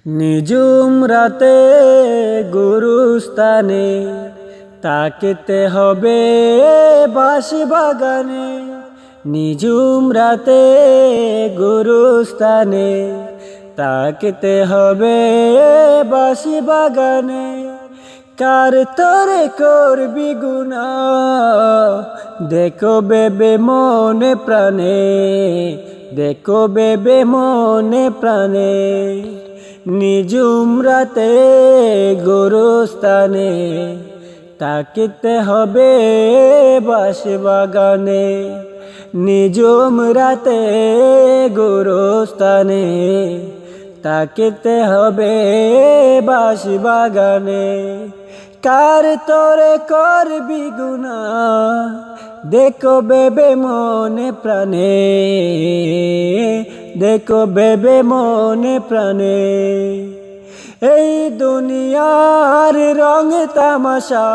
নিজুম রাতে গুরুস্থানে তাকিতে হবে বাঁশি বাগানে। নিজুম রাতে গুরুস্থানে তাকিতে হবে বাঁশি বাগানে। কার তোরে করবি গুনাহ দেখো বেবে মনে প্রাণে, দেখো বেবে মনে প্রাণে। নিজুম রাতে গুরুস্থানে তাকিতে হবে বাঁশি বাগানে। নিজুম রাতে গুরুস্থানে তাকিতে হবে বাঁশি বাগানে। কার তোরে করবি গুনাহ দেখো বেবে মনে প্রাণে, দেখো বেবে মনে প্রাণে। এই দুনিয়ার রং তামাশা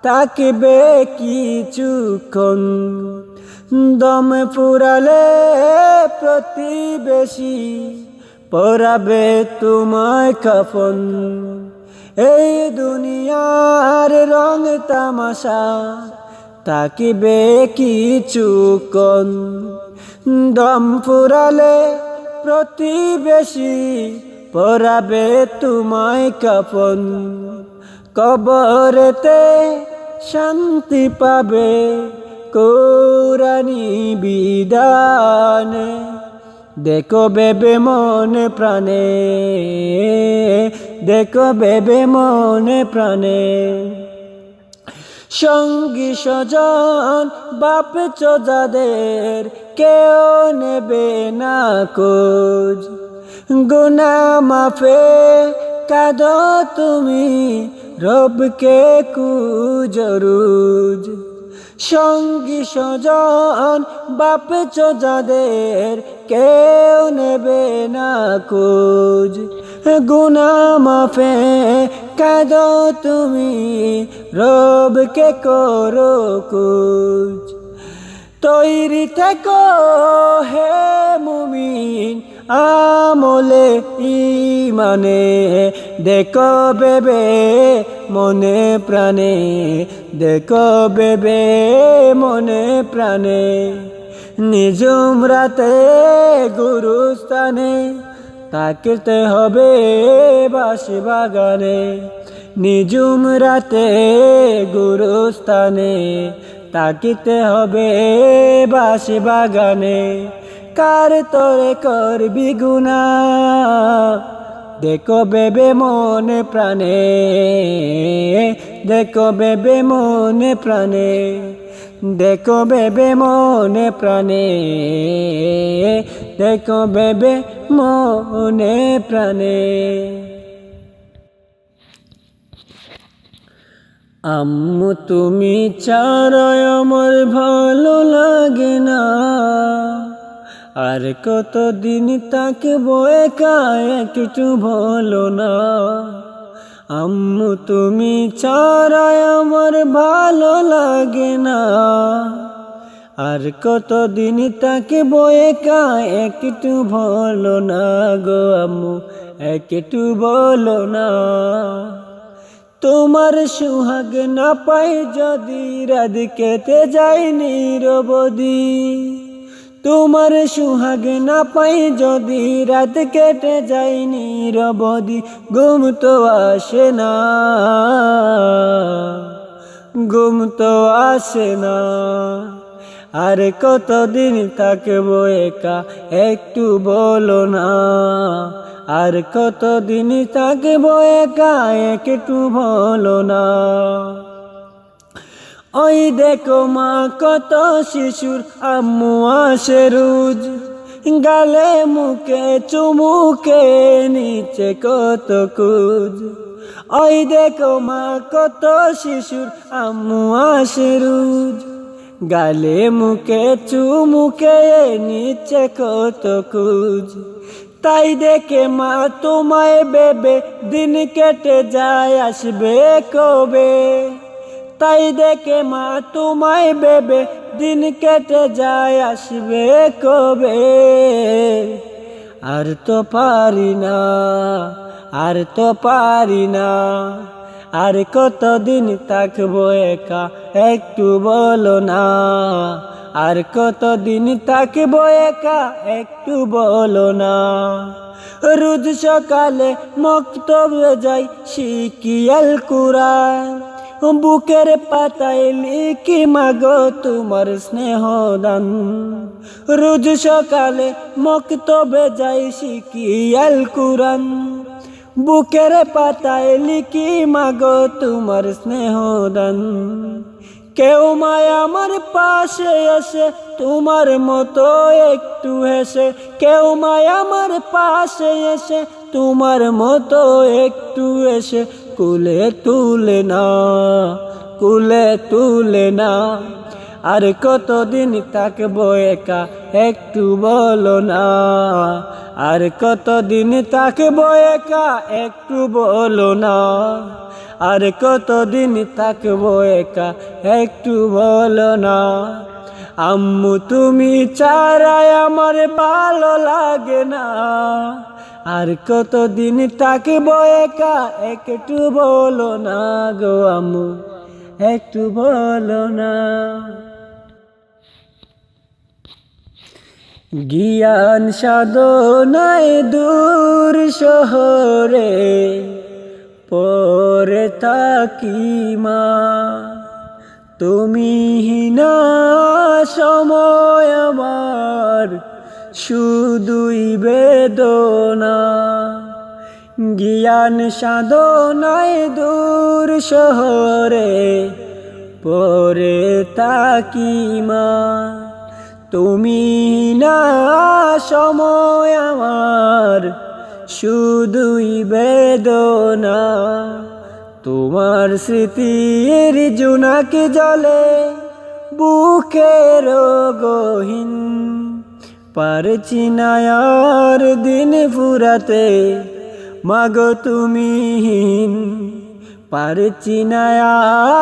তাকিবে কিছুক্ষণ, দম ফুরালে প্রতিবেশী পরাবে তোমায় কাফন। এই দুনিয়ার রং তামাশা তাকিবে কিছুক্ষণ, দম ফুরালে প্রতিবেশী পরাবে তোমায় কাফন। কবরেতে শান্তি পাবে কোরআনি বিধানে, দেখো বেবে মনে প্রাণে, দেখো বেবে মনে প্রাণে। সঙ্গী স্বজন বাপ চোদাদের কেউ নেবে না খোঁজ, গুনাহ মাফে কাঁদো তুমি রবকে কুজরুজ। সঙ্গী স্বজন বাপ চোদাদের কেউ নেবে না খোঁজ, গুনাহ মাফে কাঁদো তুমি রবকে করো কুজ। তৈরি থেকো হে মুমিন আমলে ইমানে, দেখো বেবে মনে প্রাণে, দেখো বেবে মনে প্রাণে। নিজুম রাতে গুরুস্থানে তাকিতে হবে বাঁশি বাগানে। নিজুম রাতে গুরুস্থানে তাকিতে হবে বাঁশি বাগানে। কার তোরে করবি গুনাহ দেখো বেবে মনে প্রাণে, দেখো বেবে মনে প্রাণে, দেখো বেবে মনে প্রাণে, দেখো বেবে মনে প্রাণে। আম্মু তুমি ছাড়া আমার ভালো লাগে না, আর কতদিন থাকবো একা একটু বলো না। আম্মু তুমি ছাড়া আমার ভালো লাগে না, আর কতদিন থাকবো একা একটু বলো না গো আম্মু, একটু বলো না। তোমার সুহাগ না পাই যদি রাত কেটে যায় নিরবধি, তোমার সুহাগ না পাই যদি রাত কেটে যায় নিরবধি। ঘুম তো আসে না, ঘুম তো আসে না, আর কতদিন থাকবো একা একটু বলো না। আর কতদিন থাকবো একা একটু বলো না। ওই দেখো মা কত শিশুর আম্মু আসে রোজ, গালে মুখে চুমুকে নিচে কত কুজ। ওই দেখো মা কত শিশুর আম্মু আসে রোজ, গালে মুখে চুমুকে নিচে কত কুজ। তাই দেখে মা তোমায় বেবে দিন কেটে যায় আসবে কবে। তাই দেখে মা তোমায় বেবে দিন কেটে যায় আসবে কবে। আর তো পারি না, আর তো পারি না, আর কতদিন থাকবো একা একটু বলো না, আর কতদিন থাকবো একা একটু বলো না। রোজ সকালে মক্তবে যাই শিখি আল কুরআন, বুকের পাতায় লিখি মাগো তোমার স্নেহ দান। রোজ সকালে মক্তবে যাই শিখি আল কুরআন, বুকের পাতায় লিখি মাগো তোমার স্নেহ দান। কেউ মায় আমার পাশে এসে তোমার মতো একটু হেসে, কেউ মায় আমার পাশে এসে তোমার মতো একটু এসে কুলে তুলে না, কুলে তুলে না। আর কতদিন থাকবো একা একটু বলো না, আর কতদিন থাকবো একা একটু বলো না, আর কতদিন থাকবো একা একটু বলো না। আম্মু তুমি ছাড়াই আমার ভালো লাগে না, আর কতদিন থাকবো একা একটু বলো না গো আম্মু, একটু বলো না। জ্ঞান সাধনায় দূর শহরে পরে থাকি মা, তুমি হিনা সময় আমার শুধুই বেদনা। জ্ঞান সাধনায় দূর শহরে পরে থাকি মা, তুমি না সময় আমার শুধুই বেদনা। তোমার স্মৃতির জোনাকি জলে বুকের গহীন, পারছি না আর দিন ফুরাতে মাগো তুমিহীন, পারছি না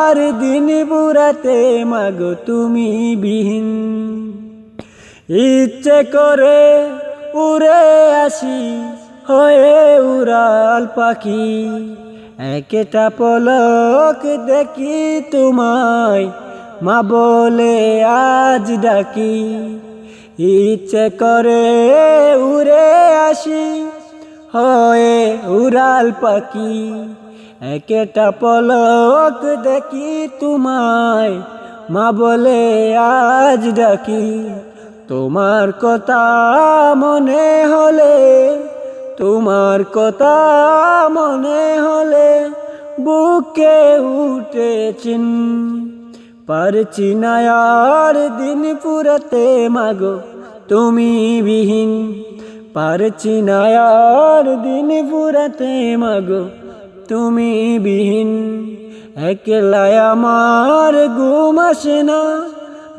আর দিন ফুরাতে মাগো তুমি বিহীন। ইচ্ছে করে উড়ে আসি হয়ে উড়াল পাখি, একটা পলক দেখি তোমায় মা বলে আজ ডাকি। ইচ্ছে করে উড়ে আসি হয়ে উড়াল পাখি, একটা পলক দেখি তোমায় মা বলে আজ ডাকি। তোমার কথা মনে হলে, তোমার কথা মনে হলে বুকে উঠেছেন, পারছি না আর দিন পুরাতে মাগো তুমি বিহীন, পারছি না আর দিন পুরাতে মাগো তুমি বিহীন। একলা আমার ঘুম আসে না,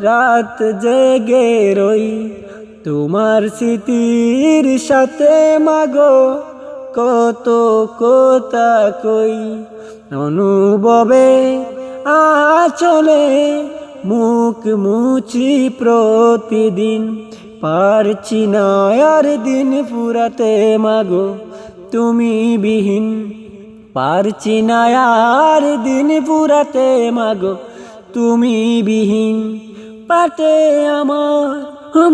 রাত জেগে রই তোমার স্মৃতির সাথে মাগো কত কথা কই। অনুভবে আচলে মুখ মুছি প্রতিদিন, পারছি না আর দিন ফুরাতে মাগো তুমি বিহীন, পারছি না আর দিন ফুরাতে মাগো তুমি বিহীন। পাটে আমার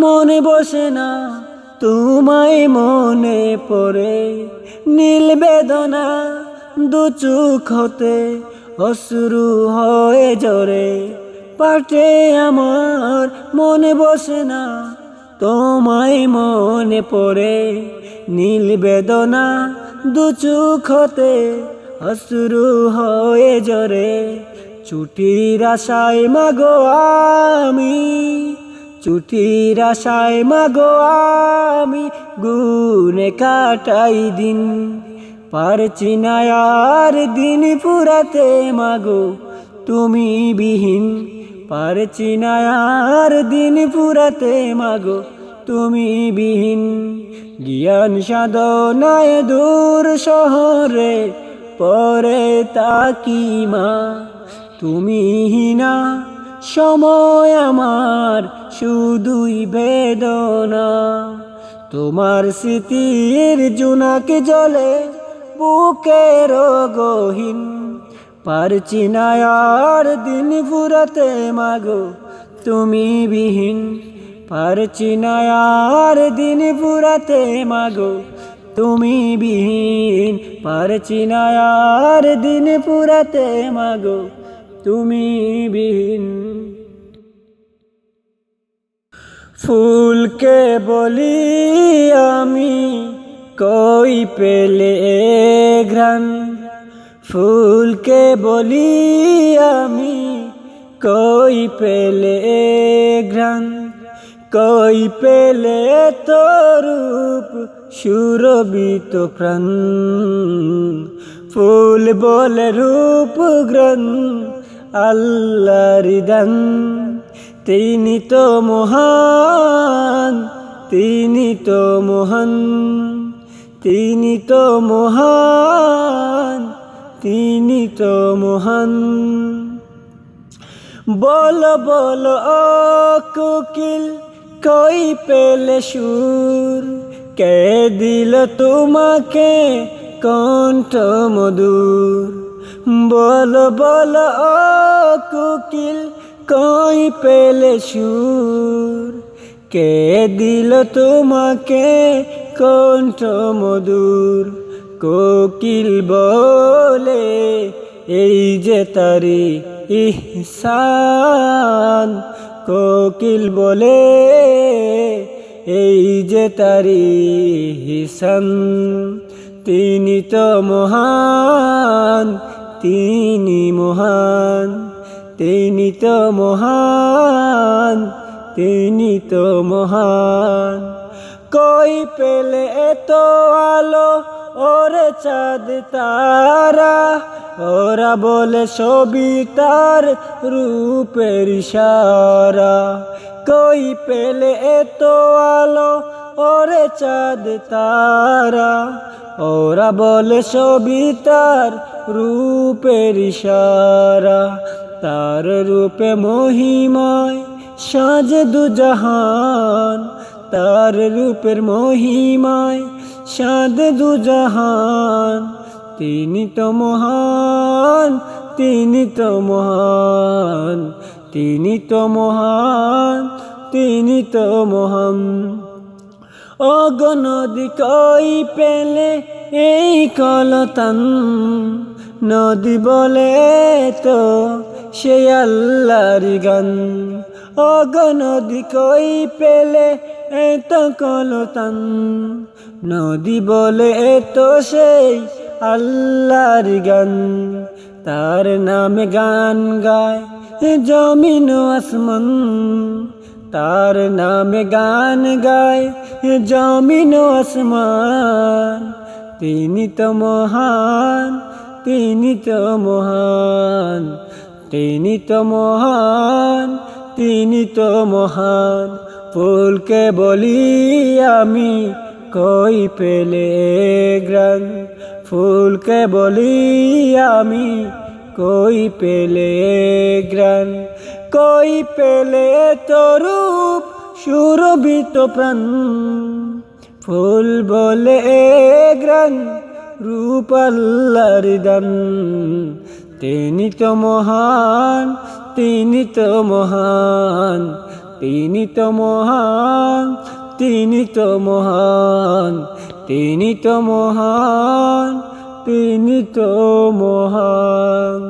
মনে বসে না, তোমায় মনে পড়ে নীল বেদনা দু চোখ হতে অশ্রু হয়ে ঝরে। পাটে আমার মনে বসে না, তোমায় মনে পড়ে নীল বেদনা দু চোখ হতে অশ্রু হয়ে ঝরে। ছুটির আশায় মাগো আমি, ছুটির আশায় মাগো আমি গুনে কাটাই দিন, পারছি না আর দিন পুরাতে মাগো তুমি বিহীন, পারছি না আর দিন পুরাতে মাগো তুমি বিহীন। জ্ঞান সাধনায় দূর শহরে পরে তাকি মা, তুমি না সময় আমার শুধুই বেদনা, তোমার স্মৃতির জোনাকি জলে বুকের গহীন, পারছি না আর দিন ফুরাতে মাগো তুমি বিহীন, পারছি না আর দিন ফুরাতে মাগো তুমি বিহীন, পারছি না আর দিন ফুরাতে মাগো তুমি বিহীন। ফুলকে বলি আমি কই পেলে ঘ্রাণ, ফুলকে বলি আমি কই পেলে ঘ্রাণ, কই পেলে তরূপ সুরভিত প্রাণ। ফুল বলে রূপ গ্রহণ আল্লাহর দান, তিনি তো মহান, তিনি তো মহান, তিনি তো মহান, তিনি তো মহান। বলো বলো ও কোকিল কই পেলে সুর, কে দিল তোমাকে কণ্ঠ মধুর। বলো বলো ও কোকিল কই পেলে সুর, কে দিল তোমাকে কণ্ঠ মধুর। কোকিল বলে এই যে তারি ইহসান, কোকিল বলে এই যে তারি ইহসান। তিনি তো মহান, তিনি মহান, তিনি তো মহান, তিনি তো মহান। কই পেলে এত আলো ওরে চাঁদ তারা, ওরা বলে সবই তার রূপের ইশারা। কই পেলে এত আলো ওরে চাঁদ তারা, ওরা বলে সবই তার রূপের ইশারা। তার রূপে মহিমায় সাজে দুজাহান, তার রূপের মহিমায় সাজে দুজাহান। তিনি তো মহান, তিনি তো মহান, তিনি তো মহান, তিনি তো মহান। ওগো নদী কই পেলে এই কলতান, নদী বলে তো সে আল্লাহর গান। ওগো নদী কই পেলে এত কলতান, নদী বলে তো সেই আল্লাহর গান। তার নামে গান গায় জমিন আসমান, তার নামে গান গায় জমিন আসমান। তিনি তো মহান, তিনি তো মহান, তিনি তো মহান, তিনি তো মহান। ফুলকে বলি আমি কই পেলে ঘ্রাণ, ফুলকে বলি আমি কই পেলে ঘ্রাণ, কই পেলে তরূপ সুরভিত প্রাণ। ফুল বলে ঘ্রাণ রূপ আল্লাহর দান। তিনি তো মহান, তিনি তো মহান, তিনি তো মহান, তিনি তো মহান, তিনি তো মহান, তিনি তো মহান।